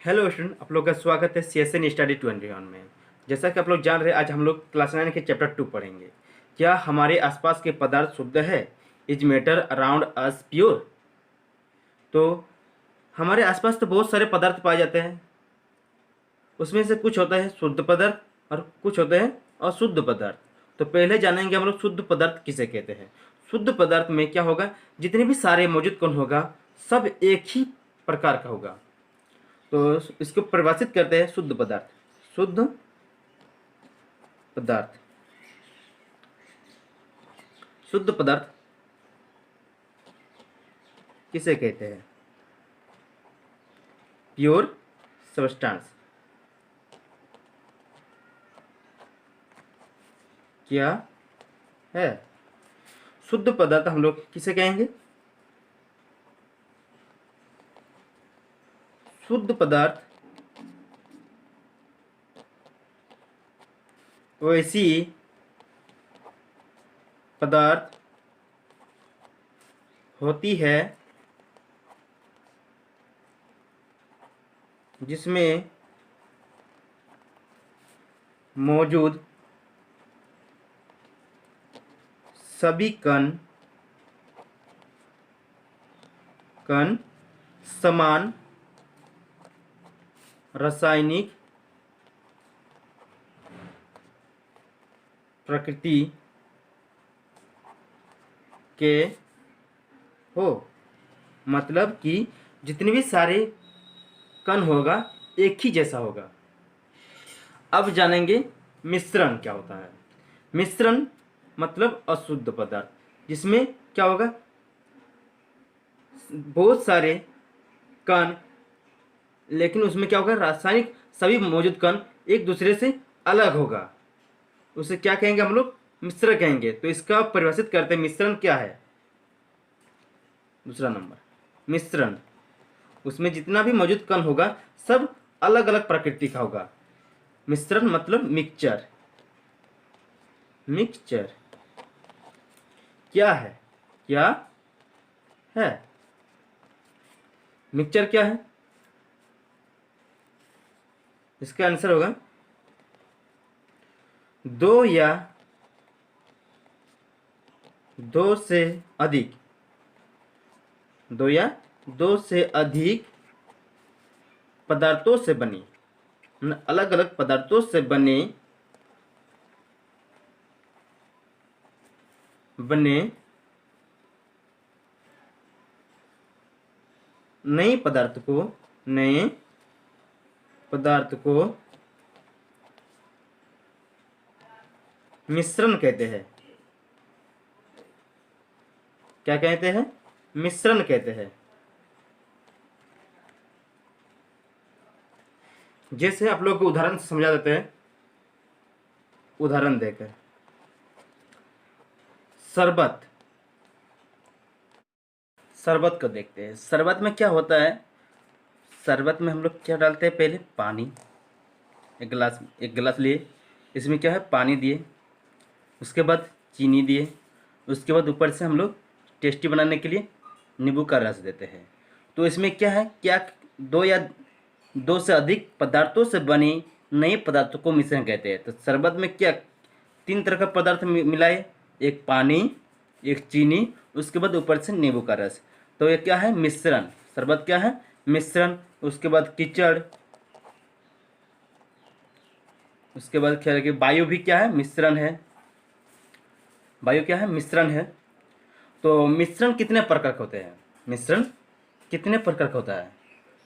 Hello student, आप लोग का स्वागत है CSN स्टडी 21 में। जैसा कि आप लोग जान रहे हैं, आज हम लोग क्लास 9 के चैप्टर 2 पढ़ेंगे। क्या हमारे आसपास के पदार्थ शुद्ध है? Is matter around us pure? तो हमारे आसपास तो बहुत सारे पदार्थ पाए जाते हैं। उसमें से कुछ होता है शुद्ध पदार्थ और कुछ होते हैं अशुद्ध पदार्थ। तो पहले जानेंगे हम लोग शुद्ध पदार्थ किसे कहते हैं। शुद्ध पदार्थ में क्या होगा, जितने भी सारे मौजूद कण होगा सब एक ही प्रकार का होगा। तो इसको परिभाषित करते हैं शुद्ध पदार्थ। शुद्ध पदार्थ, शुद्ध पदार्थ किसे कहते हैं? Pure substance. क्या है शुद्ध पदार्थ? हम लोग किसे कहेंगे? शुद्ध पदार्थ वैसी पदार्थ होती है जिसमें मौजूद सभी कण कण समान रासायनिक प्रकृति के हो। मतलब कि जितने भी सारे कण होगा एक ही जैसा होगा। अब जानेंगे मिश्रण क्या होता है। मिश्रण मतलब अशुद्ध पदार्थ, जिसमें क्या होगा, बहुत सारे कण, लेकिन उसमें क्या होगा, रासायनिक सभी मौजूद कण एक दूसरे से अलग होगा। उसे क्या कहेंगे हम लोग? मिश्रण कहेंगे। तो इसका परिभाषित करते हैं, मिश्रण क्या है। दूसरा नंबर, मिश्रण, उसमें जितना भी मौजूद कण होगा सब अलग अलग प्रकृति का होगा। मिश्रण मतलब मिक्सचर। मिक्सचर क्या है? क्या है मिक्सचर? क्या है? इसका आंसर होगा दो या दो से अधिक, दो या दो से अधिक पदार्थों से बनी, अलग अलग पदार्थों से बने बने नए पदार्थ को मिश्रण कहते हैं। क्या कहते हैं? मिश्रण कहते हैं। जैसे आप लोग को उदाहरण से समझा देते हैं, उदाहरण देकर। शरबत, शरबत को देखते हैं। शरबत में क्या होता है? शरबत में हम लोग क्या डालते हैं? पहले पानी, एक गिलास लिए, इसमें क्या है, पानी दिए, उसके बाद चीनी दिए, उसके बाद ऊपर से हम लोग टेस्टी बनाने के लिए नींबू का रस देते हैं। तो इसमें क्या है, क्या दो या दो से अधिक पदार्थों से बनी नए पदार्थों को मिश्रण कहते हैं। तो शरबत में क्या तीन तरह का पदार्थ मिलाए, एक पानी, एक चीनी, उसके बाद ऊपर से नींबू का रस। तो ये क्या है? मिश्रण। शरबत क्या है? मिश्रण। उसके बाद कीचड़, उसके बाद क्या है कि वायु भी क्या है? मिश्रण है। वायु क्या है? मिश्रण है। तो मिश्रण कितने प्रकार के होते हैं? मिश्रण कितने प्रकार का होता है?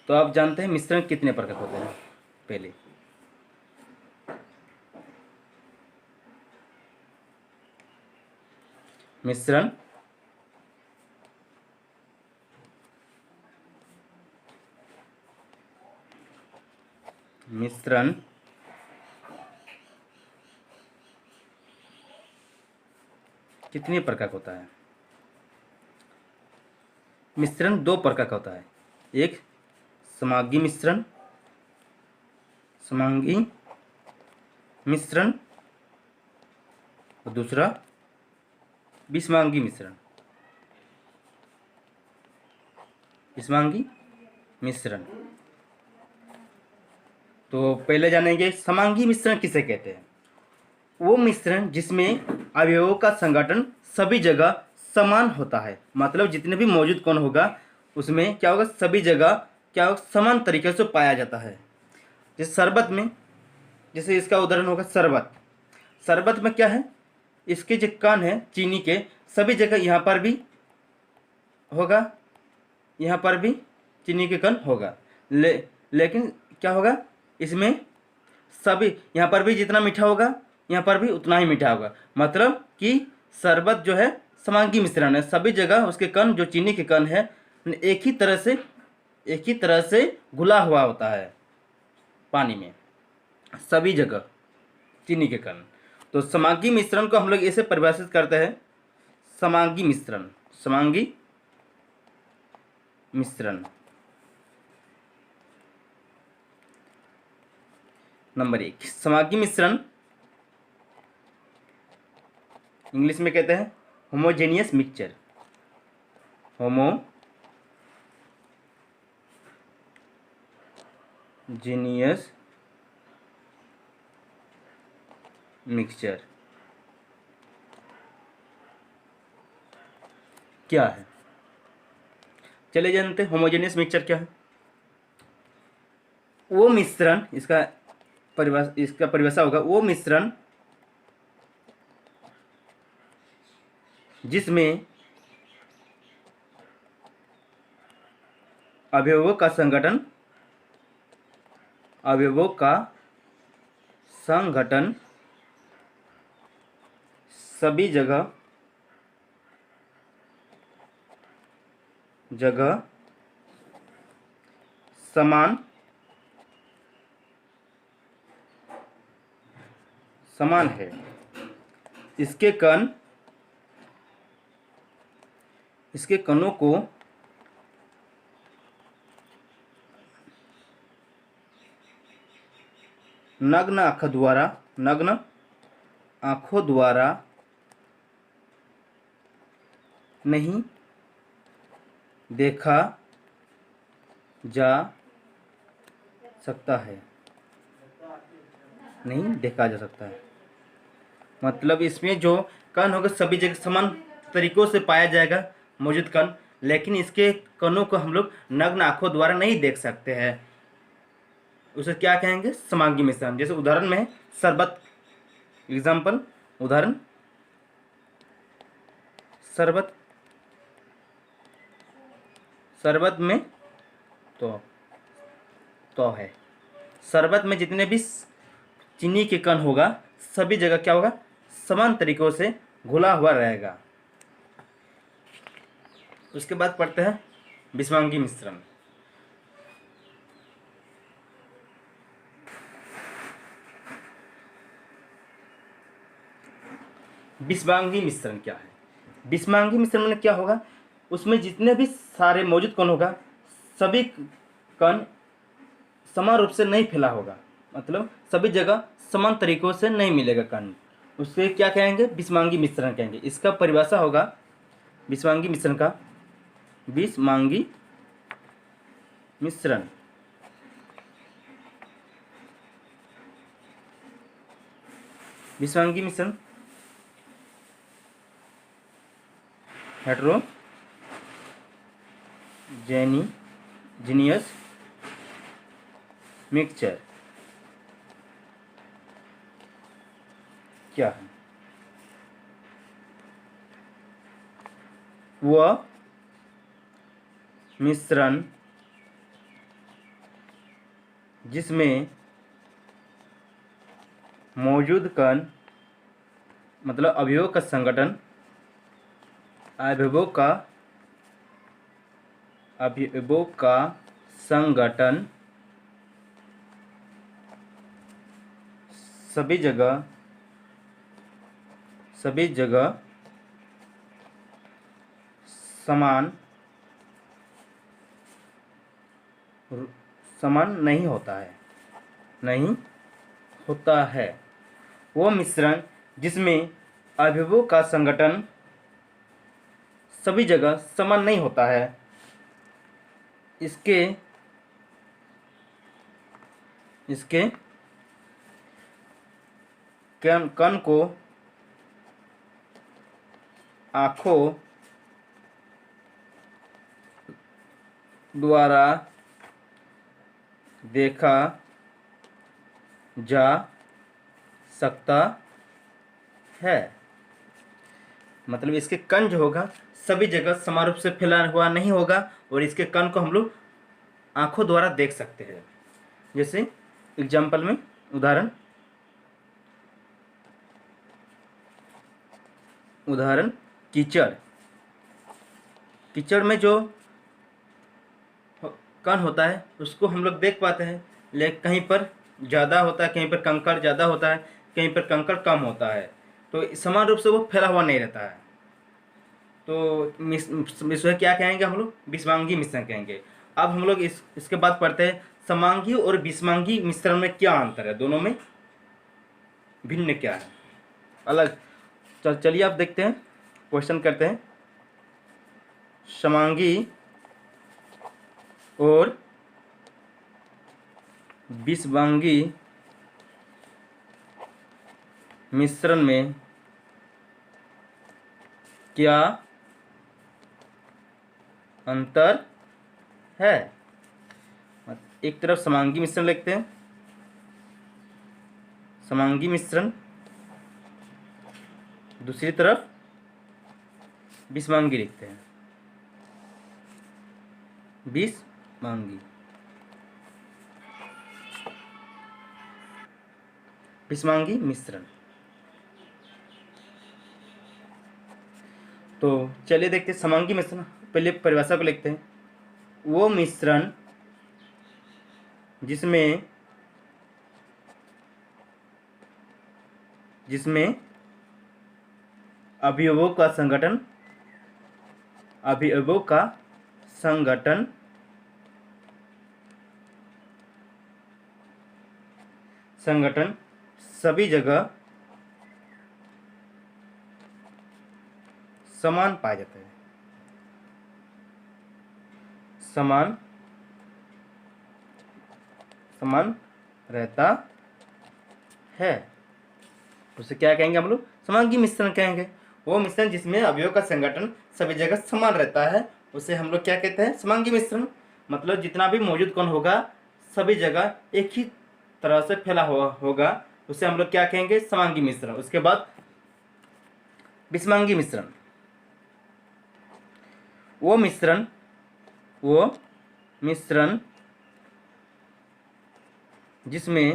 तो आप जानते हैं मिश्रण कितने प्रकार के होते हैं? पहले मिश्रण मिश्रण कितने प्रकार का होता है? मिश्रण दो प्रकार का होता है। एक समांगी मिश्रण, समांगी मिश्रण, और दूसरा विषमांगी मिश्रण। विषमांगी मिश्रण। तो पहले जानेंगे समांगी मिश्रण किसे कहते हैं। वो मिश्रण जिसमें अवयवों का संगठन सभी जगह समान होता है, मतलब जितने भी मौजूद कण होगा उसमें क्या होगा, सभी जगह क्या होगा, समान तरीके से पाया जाता है। जैसे शरबत में, जैसे इसका उदाहरण होगा शरबत। शरबत में क्या है, इसके जो कण है चीनी के, सभी जगह यहाँ पर भी होगा, यहाँ पर भी चीनी के कण होगा, लेकिन क्या होगा, इसमें सभी, यहाँ पर भी जितना मीठा होगा यहाँ पर भी उतना ही मीठा होगा। मतलब कि शरबत जो है समांगी मिश्रण है, सभी जगह उसके कण जो चीनी के कण है एक ही तरह से घुला हुआ होता है पानी में, सभी जगह चीनी के कण। तो समांगी मिश्रण को हम लोग ऐसे परिभाषित करते हैं, समांगी मिश्रण, समांगी मिश्रण। नंबर 1, समांगी मिश्रण इंग्लिश में कहते हैं होमोजेनियस मिक्सचर। होमोजेनियस मिक्सचर क्या है, चले जानते हैं होमोजेनियस मिक्सचर क्या है। वो मिश्रण, इसका परिभाषा होगा, वो मिश्रण जिसमें अवयवों का संगठन सभी जगह समान है। इसके कणों को नग्न आंखों द्वारा नहीं देखा जा सकता है, मतलब इसमें जो कण होगा सभी जगह समान तरीकों से पाया जाएगा मौजूद कण, लेकिन इसके कणों को हम लोग नग्न आंखों द्वारा नहीं देख सकते हैं, उसे क्या कहेंगे, समांगी मिश्रण। जैसे उदाहरण में है शरबत, एग्जाम्पल, उदाहरण शरबत में तो है, शरबत में जितने भी चीनी के कण होगा सभी जगह क्या होगा, समान तरीकों से घुला हुआ रहेगा। उसके बाद पढ़ते हैं विषमांगी मिश्रण। विषमांगी मिश्रण क्या है, विषमांगी मिश्रण में क्या होगा, उसमें जितने भी सारे मौजूद कण होगा सभी कण समान रूप से नहीं फैला होगा, मतलब सभी जगह समान तरीकों से नहीं मिलेगा कण, उससे क्या कहेंगे, विषमांगी मिश्रण कहेंगे। इसका परिभाषा होगा विषमांगी मिश्रण का, विषमांगी मिश्रण हेटेरोजेनियस मिक्सचर क्या है, वह मिश्रण जिसमें मौजूद कण, मतलब अवयवों का संगठन सभी जगह समान नहीं होता है, वो मिश्रण जिसमें अवयवों का संगठन सभी जगह समान नहीं होता है, इसके कण को आँखों द्वारा देखा जा सकता है। मतलब इसके कण जो होगा सभी जगह समान रूप से फैला हुआ नहीं होगा और इसके कण को हम लोग आँखों द्वारा देख सकते हैं। जैसे एग्जाम्पल में उदाहरण कीचड़। कीचड़ में जो कण होता है उसको हम लोग देख पाते हैं, लेकिन कहीं पर ज़्यादा होता है, कहीं पर कंकड़ ज़्यादा होता है, कहीं पर कंकड़ कम होता है, तो समान रूप से वो फैला हुआ नहीं रहता है। तो इसमें क्या कहेंगे हम लोग? विषमांगी मिश्रण कहेंगे। अब हम लोग इसके बाद पढ़ते हैं समांगी और विषमांगी मिश्रण में क्या अंतर है, दोनों में भिन्न क्या है, अलग। चलिए आप देखते हैं, क्वेश्चन करते हैं। समांगी और विषमांगी मिश्रण में क्या अंतर है। एक तरफ समांगी मिश्रण लिखते हैं, समांगी मिश्रण, दूसरी तरफ विषमांगी लिखते हैं, विषमांगी। विषमांगी मिश्रण। तो चलिए देखते हैं समांगी मिश्रण। पहले परिभाषा को लिखते हैं। वो मिश्रण जिसमें अवयवों का संगठन सभी जगह समान पाया जाता है, समान रहता है, उसे क्या कहेंगे हम लोग? समांगी मिश्रण कहेंगे। वो मिश्रण जिसमें अवयवों का संगठन सभी जगह समान रहता है उसे हम लोग क्या कहते हैं? समांगी मिश्रण। मतलब जितना भी मौजूद कण होगा सभी जगह एक ही तरह से फैला हुआ होगा, उसे हम लोग क्या कहेंगे? समांगी मिश्रण। उसके बाद विषमांगी मिश्रण। वो मिश्रण जिसमें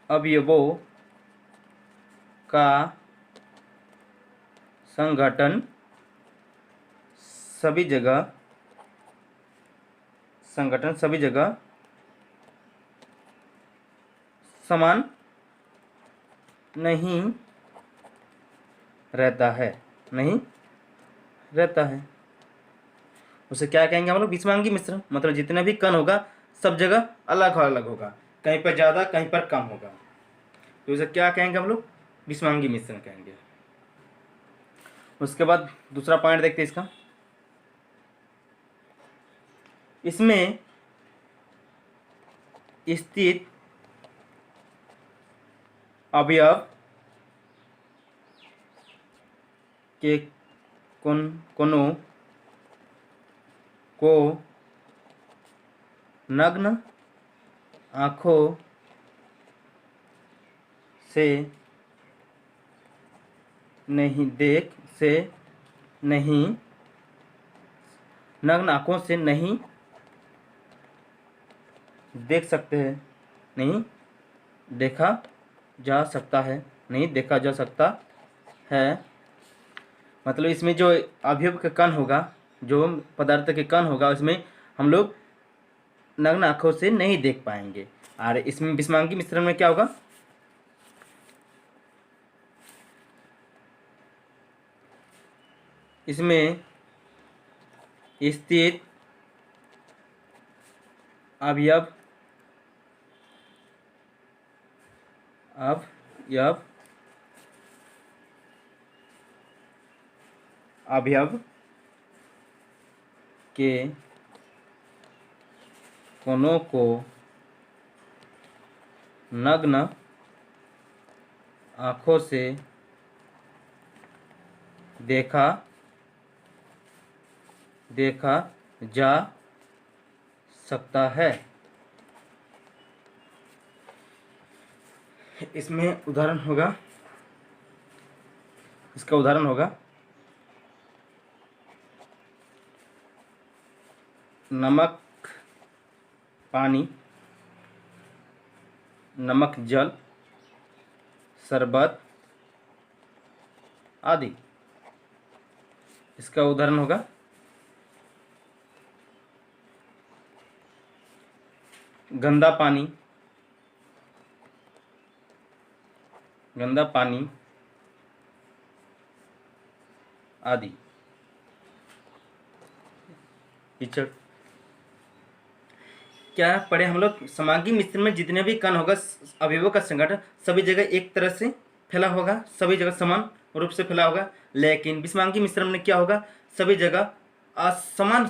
अवयवों का संगठन सभी जगह समान नहीं रहता है, उसे क्या कहेंगे हम लोग? विषमांगी मिश्रण। मतलब जितने भी कण होगा सब जगह अलग अलग होगा, कहीं पर ज़्यादा कहीं पर कम होगा, तो उसे क्या कहेंगे हम लोग? विषमांगी मिश्रण कहेंगे। उसके बाद दूसरा पॉइंट देखते हैं इसका। इसमें स्थित अवयव के कोनों को नग्न आँखों से नग्न आँखों से नहीं देख सकते हैं, नहीं देखा जा सकता है। मतलब इसमें जो अवयव का कण होगा, जो पदार्थ के कण होगा, उसमें हम लोग नग्न आँखों से नहीं देख पाएंगे। और इसमें विषमांगी मिश्रण में क्या होगा? इसमें स्थित अवयव के कोनों को नग्न आँखों से देखा जा सकता है। इसमें उदाहरण होगा, इसका उदाहरण होगा नमक पानी, नमक जल, शरबत आदि। इसका उदाहरण होगा गंदा पानी, आदि। कीचड़। क्या पढ़े हम लोग? समांगी मिश्रण में जितने भी कण होगा, अवयवों का संगठन सभी जगह एक तरह से फैला होगा, सभी जगह समान रूप से फैला होगा। लेकिन विषमांगी मिश्रण में क्या होगा? सभी जगह असमान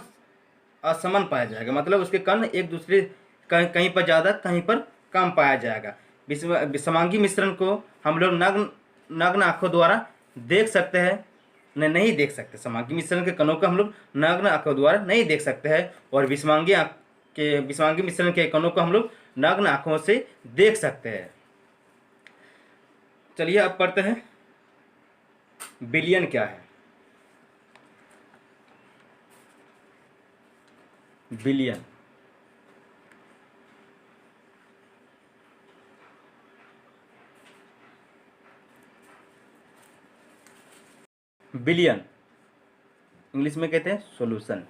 पाया जाएगा, मतलब उसके कण एक दूसरे कहीं पर ज़्यादा कहीं पर कम पाया जाएगा। विषमांगी मिश्रण को हम लोग नग्न आँखों द्वारा देख सकते हैं, नहीं देख सकते। समांगी मिश्रण के कणों को हम लोग नग्न आँखों द्वारा नहीं देख सकते हैं, और विषमांगी मिश्रण के कणों को हम लोग नग्न आँखों से देख सकते हैं। चलिए अब पढ़ते हैं विलयन क्या है। विलयन विलयन इंग्लिश में कहते हैं सॉल्यूशन।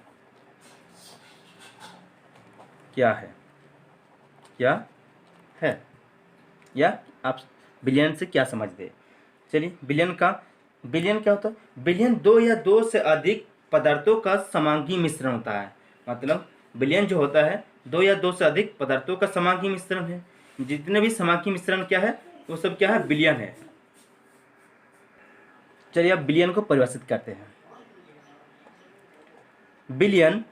क्या है या आप विलयन से क्या समझते हैं? चलिए, विलयन क्या होता है? विलयन दो या दो से अधिक पदार्थों का समांगी मिश्रण होता है। मतलब विलयन जो होता है, दो या दो से अधिक पदार्थों का समांगी मिश्रण है। जितने भी समांगी मिश्रण क्या है, वो सब क्या है? विलयन है। चलिए अब विलयन को परिभाषित करते हैं। विलयन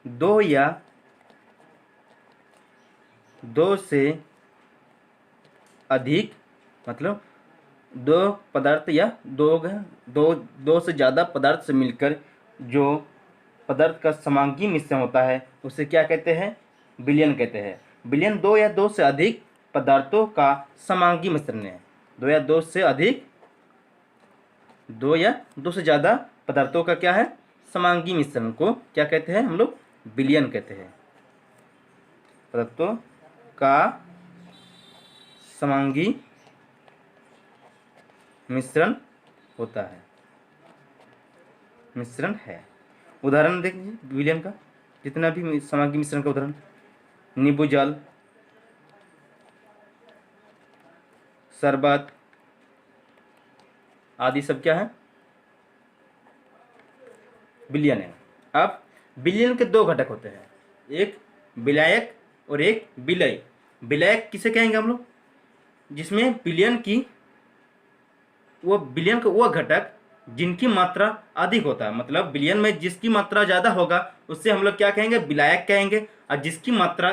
दो या दो से अधिक, मतलब दो पदार्थ या दो से ज़्यादा पदार्थ से मिलकर जो पदार्थ का समांगी मिश्रण होता है, उसे क्या कहते हैं? विलयन कहते हैं। विलयन दो या दो से अधिक पदार्थों का समांगी मिश्रण है। दो या दो से ज़्यादा पदार्थों का क्या है? समांगी मिश्रण को क्या कहते हैं हम लोग? विलयन कहते हैं। पदार्थों का समांगी मिश्रण होता है, मिश्रण है। उदाहरण देख लीजिए विलयन का, जितना भी समांगी मिश्रण का उदाहरण, नींबू जल, शरबत आदि सब क्या है? विलयन है। अब विलयन के दो घटक होते हैं, एक विलायक और एक विलय। विलायक किसे कहेंगे हम लोग? जिसमें विलयन का वो घटक जिनकी मात्रा अधिक होता है। मतलब विलयन में जिसकी मात्रा ज़्यादा होगा उससे हम लोग क्या कहेंगे? विलायक कहेंगे। और जिसकी मात्रा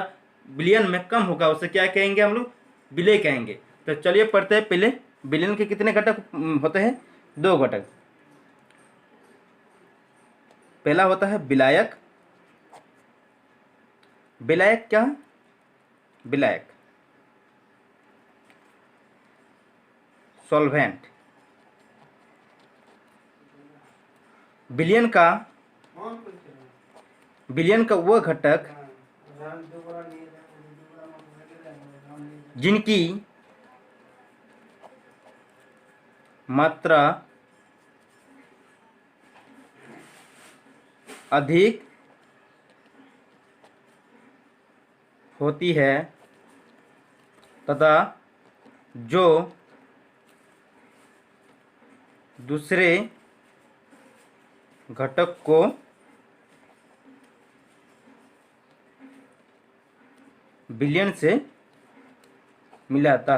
विलयन में कम होगा उसे क्या कहेंगे हम लोग? विलय कहेंगे। तो चलिए पढ़ते हैं। पहले विलयन के कितने घटक होते हैं? दो घटक। पहला होता है विलायक। विलायक क्या? विलायक सॉल्वेंट। विलयन का वो घटक जिनकी मात्रा अधिक होती है तथा जो दूसरे घटक को विलयन से मिलाता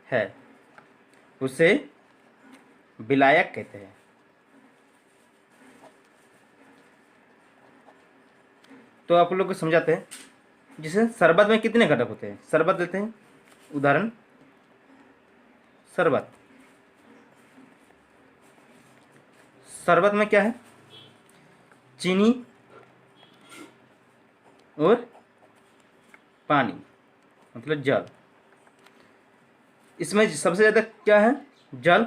है उसे विलायक कहते हैं। तो आप लोग को समझाते हैं, जिसे शरबत में कितने घटक होते हैं। शरबत लेते हैं उदाहरण, शरबत, शरबत में क्या है, चीनी और पानी मतलब जल। इसमें सबसे ज़्यादा क्या है, जल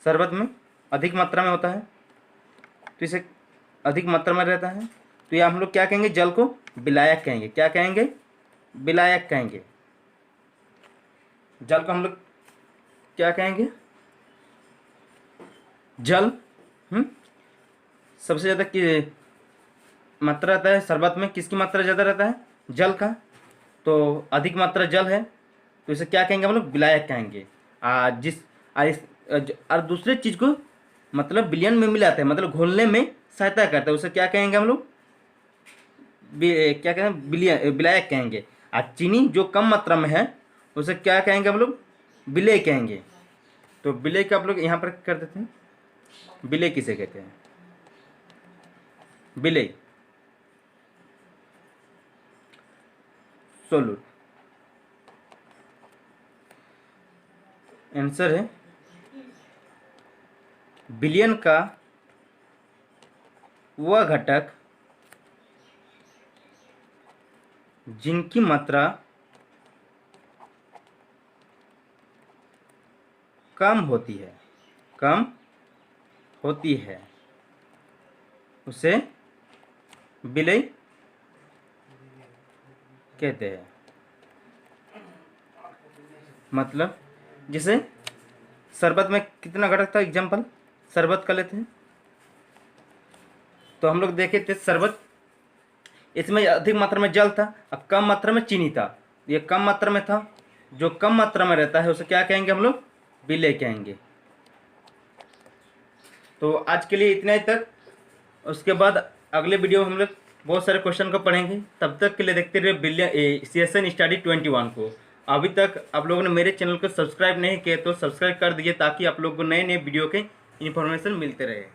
शरबत में अधिक मात्रा में होता है, तो इसे अधिक मात्रा में रहता है, तो ये हम लोग क्या कहेंगे, जल को विलायक कहेंगे। क्या कहेंगे, विलायक कहेंगे। जल को हम लोग क्या कहेंगे, जल। सबसे ज़्यादा की मात्रा रहता है शरबत में, किसकी मात्रा ज़्यादा रहता है, जल का, तो अधिक मात्रा जल है, तो इसे क्या कहेंगे हम लोग, विलायक कहेंगे। और दूसरे चीज़ को मतलब विलयन में मिलाते हैं, मतलब घोलने में सहायता करता है, उसे क्या कहेंगे हम लोग, क्या कहेंगे, विलायक कहेंगे। और चीनी जो कम मात्रा में है उसे क्या कहेंगे हम लोग, विलेय कहेंगे। तो विलेय का आप लोग यहाँ पर कर देते हैं, विलेय किसे कहते हैं, विलेय, सोलूट। आंसर है विलयन का वह घटक जिनकी मात्रा कम होती है, कम होती है, उसे विलेय कहते हैं। मतलब जैसे शरबत में कितना घटक था, एग्जाम्पल शरबत का लेते हैं, तो हम लोग देखे थे शरबत, इसमें अधिक मात्रा में जल था और कम मात्रा में चीनी था। ये कम मात्रा में था, जो कम मात्रा में रहता है उसे क्या कहेंगे हम लोग, विलेय कहेंगे। तो आज के लिए इतना ही तक, उसके बाद अगले वीडियो में हम लोग बहुत सारे क्वेश्चन को पढ़ेंगे। तब तक के लिए देखते रहिए CSN स्टडी 21 को। अभी तक आप लोगों ने मेरे चैनल को सब्सक्राइब नहीं किया तो सब्सक्राइब कर दीजिए, ताकि आप लोगों को नए नए वीडियो के इन्फॉर्मेशन मिलते रहे।